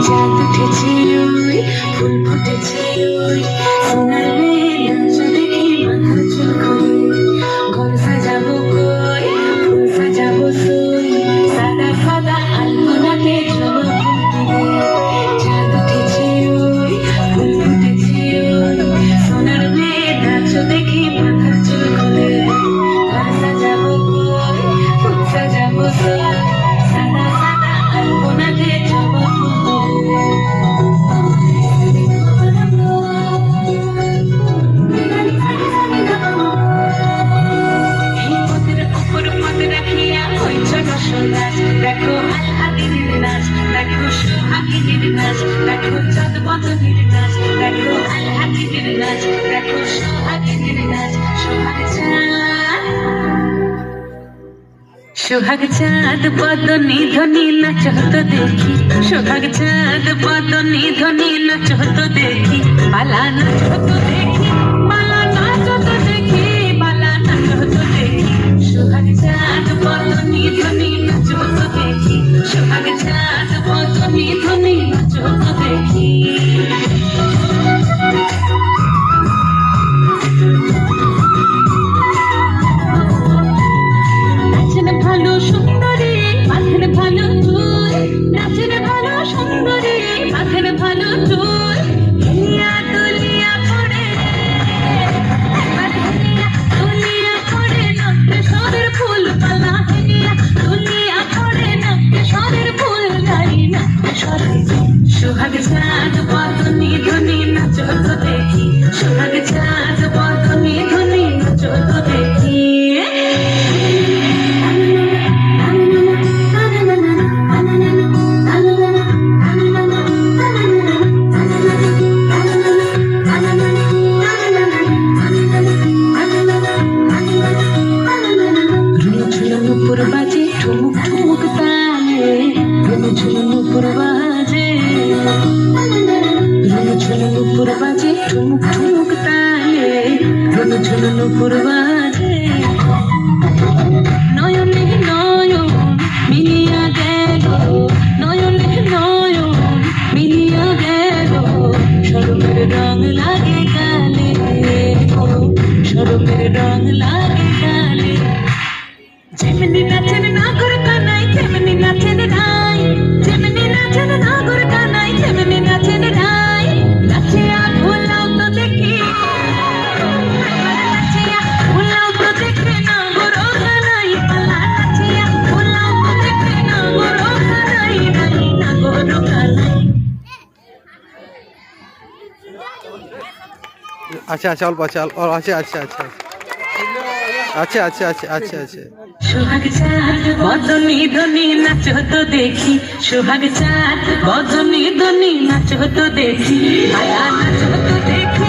চাঁদ উঠেছে ওই ফুল ফুটেছে ওই সোনার মেয়ে নাচ দেখি মাথা চুল করে ঘর সাজাবো কই ফুল সাজাবো সই সাদা সাদা আলপনাতে জবা ফুল তুলে চাঁদ উঠেছে ওই ফুল ফুটেছে ওই সোনার মেয়ে নাচ দেখি মাথা চুল করে ঘর সাজাবো কই ফুল সাজাবো সই সাদা সাদা আলপনাতে জবা ফুল দেখো আল্লাদিনের নাচ দেখো সোহাগিনীর নাচ দেখো চাঁদ বদনের নাচ দেখো আল্লাদিনের নাচ দেখো সোহাগিনীর নাচ সোহাগ চাঁদ বদনী ধ্বনি নাচ হতো দেখি সোহাগ চাঁদ বদনী ধ্বনি নাচ হতো দেখি বালা নাচ হতো দেখি বালা নাচ হতো দেখি বালা নাচ হতো দেখি সোহাগ চাঁদ বদনী ধ্বনি নাচ হতো দেখি সোহাগ চাঁদ বদনী ধ্বনি নাচ হতো দেখি নাচের ভালো সুন্দরী মাথের ভালো চুল নাচের ভালো সুন্দরী মাথের ভালো চুল দুলিয়া দুলিয়া পড়ে দুলিয়া পড়ে নক্কে সদের ফুল পালা দুলিয়া পড়ে নক্কে সদের ফুল গাই নক্কে সদের সোহাগ চাঁদ বদনী ধ্বনি নাচ হতো দেখি সোহাগ চাঁদ বদনী ধ্বনি নাচ হতো দেখি নুপুর বাজে ঠুমুক ঠুমুক তালে ঝুলু নুপুর বাজে ঝুলু নুপুর বাজে ঠুমুক ঠুমুক তালে ঝুলু নুপুর বাজে নয়নে নয়ন মিলিয়া গেল নয়নে নয়ন মিলিয়া গেল সরমের রং লাগে গালে সরমের রং লাগে গালে যেমনি নাচেন নাগর কানাই তেমনি নাচেন রাই যেমনি নাচেন নাগর কানাই তেমনি নাচেন রাই নাচিয়া ভুলাও তো দেখি নাচিয়া ভুলাও তো দেখি নাগর কানাই পালা নাচিয়া ভুলাও তো দেখি নাগর কানাই নাই নাগর কানাই আচ্ছা আচ্ছা অল্প আছে আচ্ছা আচ্ছা আচ্ছা আচ্ছা আচ্ছা আচ্ছা আচ্ছা আচ্ছা সোহাগ চাঁদ বদনী ধ্বনি নাচ হতো দেখি সোহাগ চাঁদ বদনী ধ্বনি নাচ হতো দেখি মায়া নাচ হতো দেখি